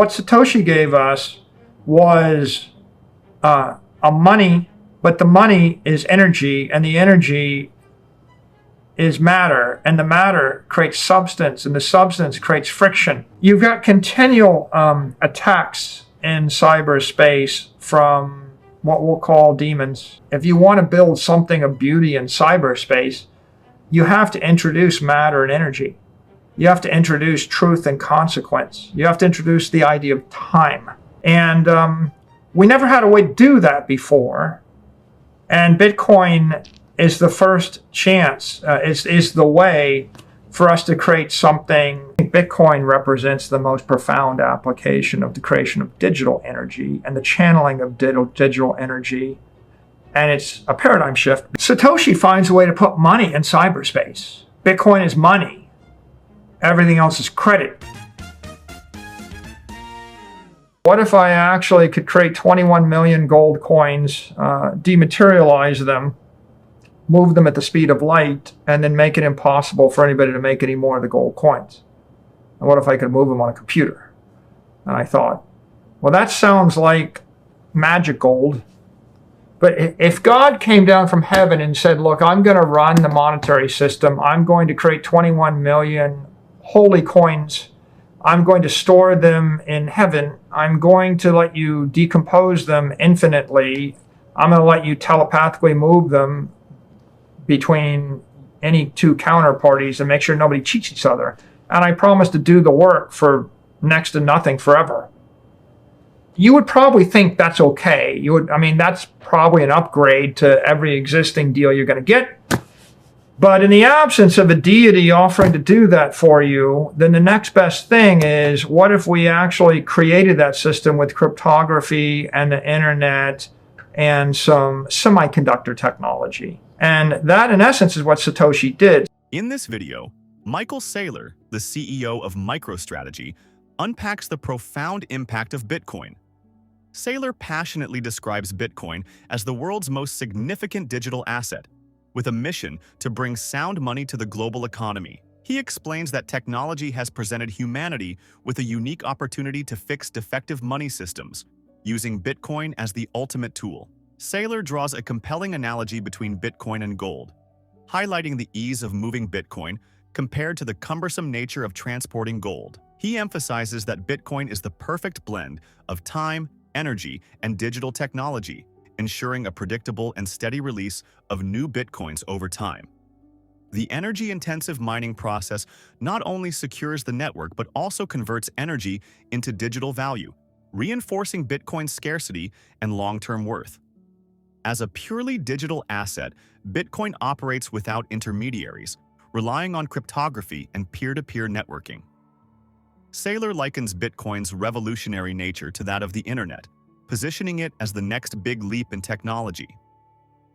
What Satoshi gave us was a money, but the money is energy, and the energy is matter, and the matter creates substance, and the substance creates friction. You've got continual attacks in cyberspace from what we'll call demons. If you want to build something of beauty in cyberspace, you have to introduce matter and energy. You have to introduce truth and consequence. You have to introduce the idea of time. And we never had a way to do that before. And Bitcoin is the first chance, is the way for us to create something. I think Bitcoin represents the most profound application of the creation of digital energy and the channeling of digital energy. And it's a paradigm shift. Satoshi finds a way to put money in cyberspace. Bitcoin is money. Everything else is credit. What if I actually could create 21 million gold coins, dematerialize them, move them at the speed of light, and then make it impossible for anybody to make any more of the gold coins? And what if I could move them on a computer? And I thought, well, that sounds like magic gold. But if God came down from heaven and said, look, I'm going to run the monetary system. I'm going to create 21 million holy coins. I'm going to store them in heaven. I'm going to let you decompose them infinitely. I'm going to let you telepathically move them between any two counterparties and make sure nobody cheats each other. And I promise to do the work for next to nothing forever. You would probably think that's okay. That's probably an upgrade to every existing deal you're going to get. But in the absence of a deity offering to do that for you, then the next best thing is, what if we actually created that system with cryptography and the internet and some semiconductor technology? And that, in essence, is what Satoshi did. In this video, Michael Saylor, the CEO of MicroStrategy, unpacks the profound impact of Bitcoin. Saylor passionately describes Bitcoin as the world's most significant digital asset, with a mission to bring sound money to the global economy. He explains that technology has presented humanity with a unique opportunity to fix defective money systems, using Bitcoin as the ultimate tool. Saylor draws a compelling analogy between Bitcoin and gold, highlighting the ease of moving Bitcoin compared to the cumbersome nature of transporting gold. He emphasizes that Bitcoin is the perfect blend of time, energy, and digital technology, ensuring a predictable and steady release of new Bitcoins over time. The energy-intensive mining process not only secures the network but also converts energy into digital value, reinforcing Bitcoin's scarcity and long-term worth. As a purely digital asset, Bitcoin operates without intermediaries, relying on cryptography and peer-to-peer networking. Saylor likens Bitcoin's revolutionary nature to that of the internet, positioning it as the next big leap in technology.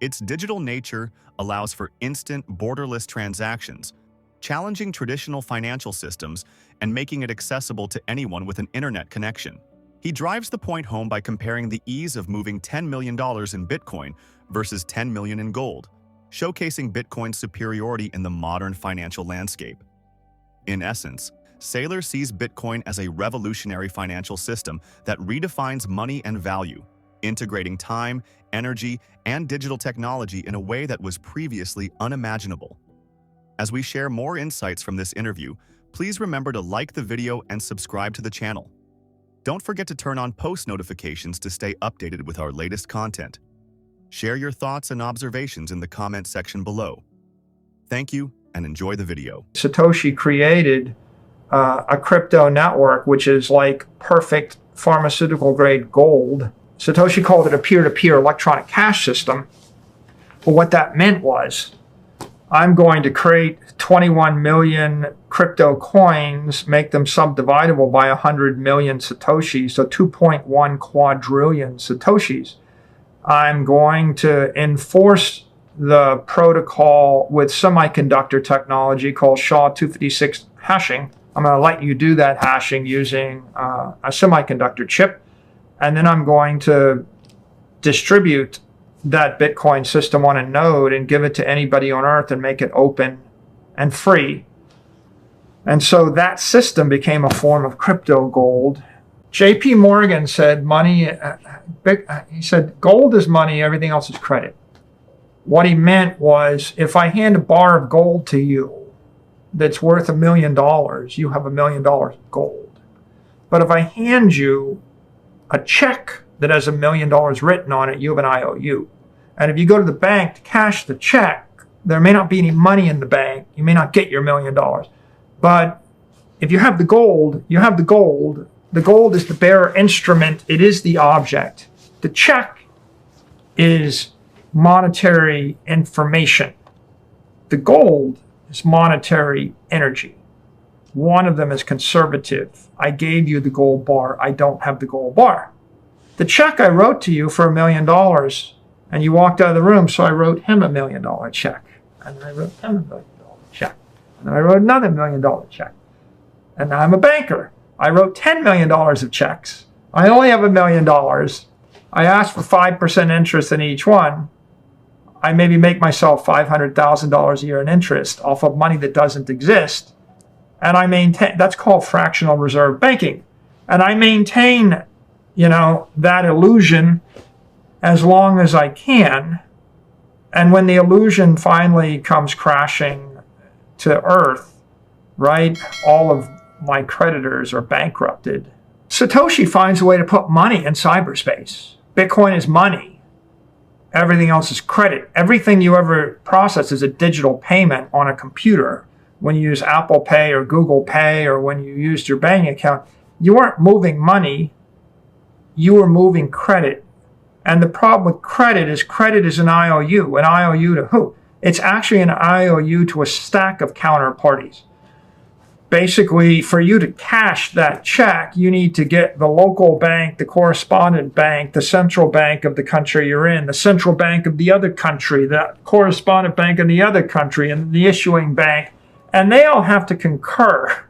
Its digital nature allows for instant, borderless transactions, challenging traditional financial systems and making it accessible to anyone with an internet connection. He drives the point home by comparing the ease of moving $10 million in Bitcoin versus $10 million in gold, showcasing Bitcoin's superiority in the modern financial landscape. In essence, Saylor sees Bitcoin as a revolutionary financial system that redefines money and value, integrating time, energy, and digital technology in a way that was previously unimaginable. As we share more insights from this interview, please remember to like the video and subscribe to the channel. Don't forget to turn on post notifications to stay updated with our latest content. Share your thoughts and observations in the comment section below. Thank you and enjoy the video. Satoshi created a crypto network, which is like perfect pharmaceutical grade gold. Satoshi called it a peer-to-peer electronic cash system. But what that meant was, I'm going to create 21 million crypto coins, make them subdividable by 100 million Satoshis, so 2.1 quadrillion Satoshis. I'm going to enforce the protocol with semiconductor technology called SHA-256 hashing. I'm going to let you do that hashing using a semiconductor chip. And then I'm going to distribute that Bitcoin system on a node and give it to anybody on Earth and make it open and free. And so that system became a form of crypto gold. JP Morgan said he said gold is money, everything else is credit. What he meant was, if I hand a bar of gold to you that's worth $1 million, you have $1 million of gold. But if I hand you a check that has $1 million written on it, you have an IOU. And if you go to the bank to cash the check, there may not be any money in the bank. You may not get your $1 million. But if you have the gold, you have the gold. The gold is the bearer instrument. It is the object. The check is monetary information. The gold is monetary energy. One of them is conservative. I gave you the gold bar. I don't have the gold bar. The check I wrote to you for $1 million, and you walked out of the room, so I wrote him $1 million check. And then I wrote him $1 million check. And then I wrote another $1 million check. And now I'm a banker. I wrote $10 million of checks. I only have $1 million. I asked for 5% interest in each one. I maybe make myself $500,000 a year in interest off of money that doesn't exist. And I maintain, that's called fractional reserve banking. And I maintain, that illusion as long as I can. And when the illusion finally comes crashing to earth, right, all of my creditors are bankrupted. Satoshi finds a way to put money in cyberspace. Bitcoin is money. Everything else is credit. Everything you ever process is a digital payment on a computer. When you use Apple Pay or Google Pay, or when you used your bank account, you weren't moving money, you were moving credit. And the problem with credit is an IOU. An IOU to who? It's actually an IOU to a stack of counterparties. Basically, for you to cash that check, you need to get the local bank, the correspondent bank, the central bank of the country you're in, the central bank of the other country, the correspondent bank in the other country, and the issuing bank, and they all have to concur.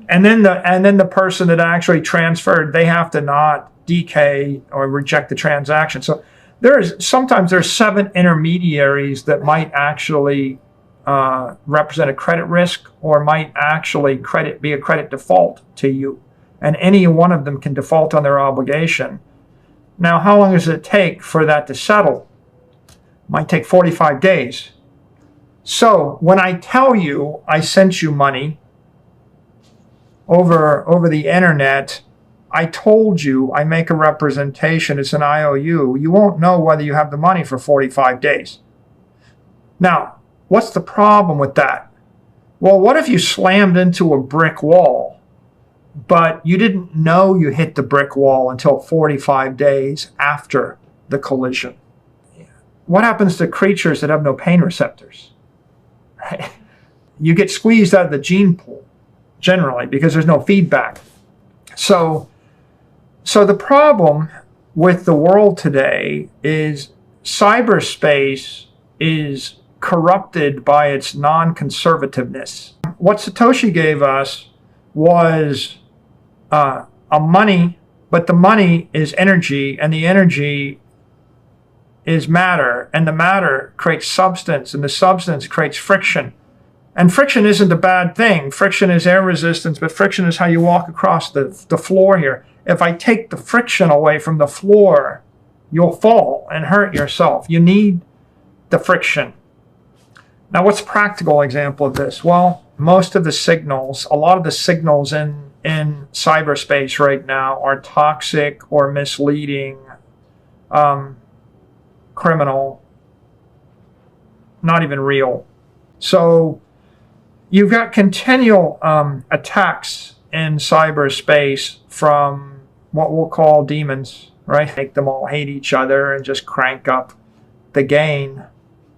And then the person that actually transferred, they have to not decay or reject the transaction. So sometimes there's 7 intermediaries that might actually represent a credit risk, or might actually be a credit default to you. And any one of them can default on their obligation. Now, how long does it take for that to settle? Might take 45 days. So when I tell you I sent you money over the internet, I told you I make a representation, it's an IOU, you won't know whether you have the money for 45 days. Now, what's the problem with that? Well, what if you slammed into a brick wall, but you didn't know you hit the brick wall until 45 days after the collision? What happens to creatures that have no pain receptors? Right? You get squeezed out of the gene pool, generally, because there's no feedback. So the problem with the world today is cyberspace is corrupted by its non-conservativeness. What Satoshi gave us was a money, but the money is energy, and the energy is matter, and the matter creates substance, and the substance creates friction. And friction isn't a bad thing. Friction is air resistance, but friction is how you walk across the floor here. If I take the friction away from the floor, you'll fall and hurt yourself. You need the friction. Now, what's a practical example of this? Well, most of the signals, a lot of the signals in cyberspace right now are toxic or misleading, criminal, not even real. So you've got continual attacks in cyberspace from what we'll call demons, right? Make them all hate each other and just crank up the gain,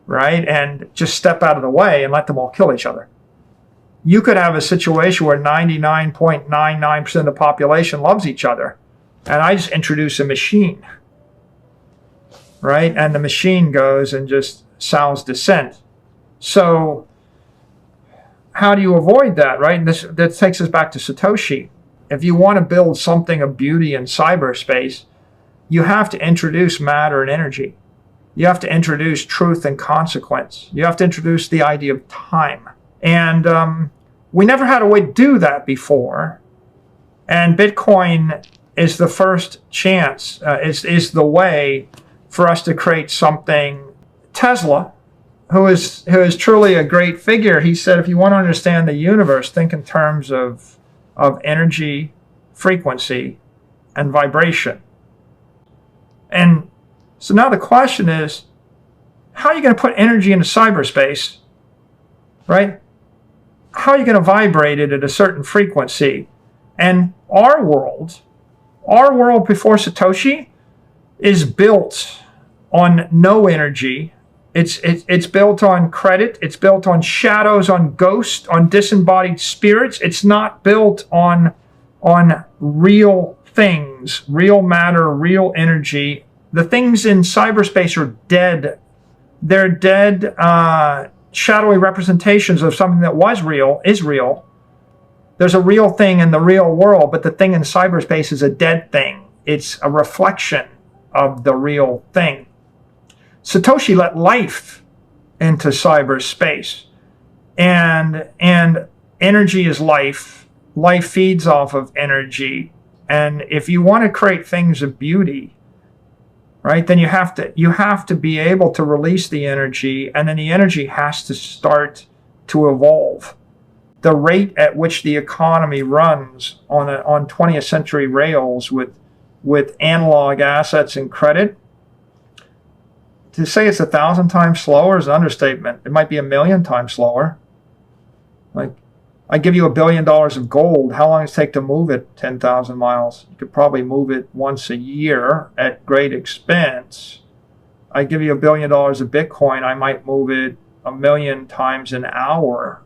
right? And just step out of the way and let them all kill each other. You could have a situation where 99.99% of the population loves each other, and I just introduce a machine, right? And the machine goes and just sounds dissent. So how do you avoid that, right? And that takes us back to Satoshi. If you want to build something of beauty in cyberspace, you have to introduce matter and energy. You have to introduce truth and consequence. You have to introduce the idea of time. And we never had a way to do that before. And Bitcoin is the first chance, is the way for us to create something. Tesla, who is truly a great figure, he said, if you want to understand the universe, think in terms of energy, frequency, and vibration. And so now the question is, how are you going to put energy into cyberspace, right? How are you going to vibrate it at a certain frequency? And our world before Satoshi is built on no energy. It's built on credit. It's built on shadows, on ghosts, on disembodied spirits. It's not built on real things, real matter, real energy. The things in cyberspace are dead. They're dead, shadowy representations of something that was real, is real. There's a real thing in the real world, but the thing in cyberspace is a dead thing. It's a reflection of the real thing. Satoshi let life into cyberspace, and energy is life. Life feeds off of energy, and if you want to create things of beauty, right, then you have to be able to release the energy, and then the energy has to start to evolve. The rate at which the economy runs on 20th century rails with analog assets and credit, to say it's 1,000 times slower is an understatement. It might be 1,000,000 times slower. Like, I give you $1 billion of gold. How long does it take to move it 10,000 miles? You could probably move it once a year at great expense. I give you $1 billion of Bitcoin. I might move it 1,000,000 times an hour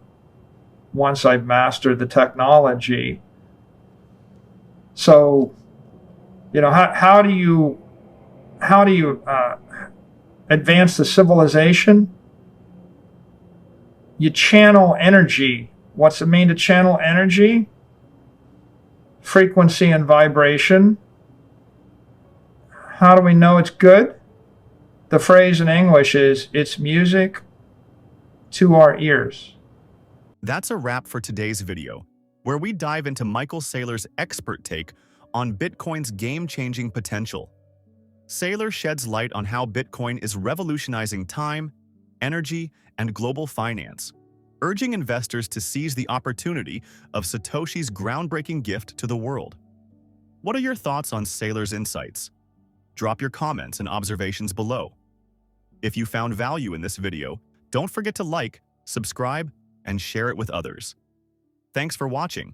once I've mastered the technology. So, how do you advance the civilization? You channel energy. What's it mean to channel energy? Frequency and vibration. How do we know it's good? The phrase in English is, it's music to our ears. That's a wrap for today's video, where we dive into Michael Saylor's expert take on Bitcoin's game-changing potential. Saylor sheds light on how Bitcoin is revolutionizing time, energy, and global finance, urging investors to seize the opportunity of Satoshi's groundbreaking gift to the world. What are your thoughts on Saylor's insights? Drop your comments and observations below. If you found value in this video, don't forget to like, subscribe, and share it with others. Thanks for watching.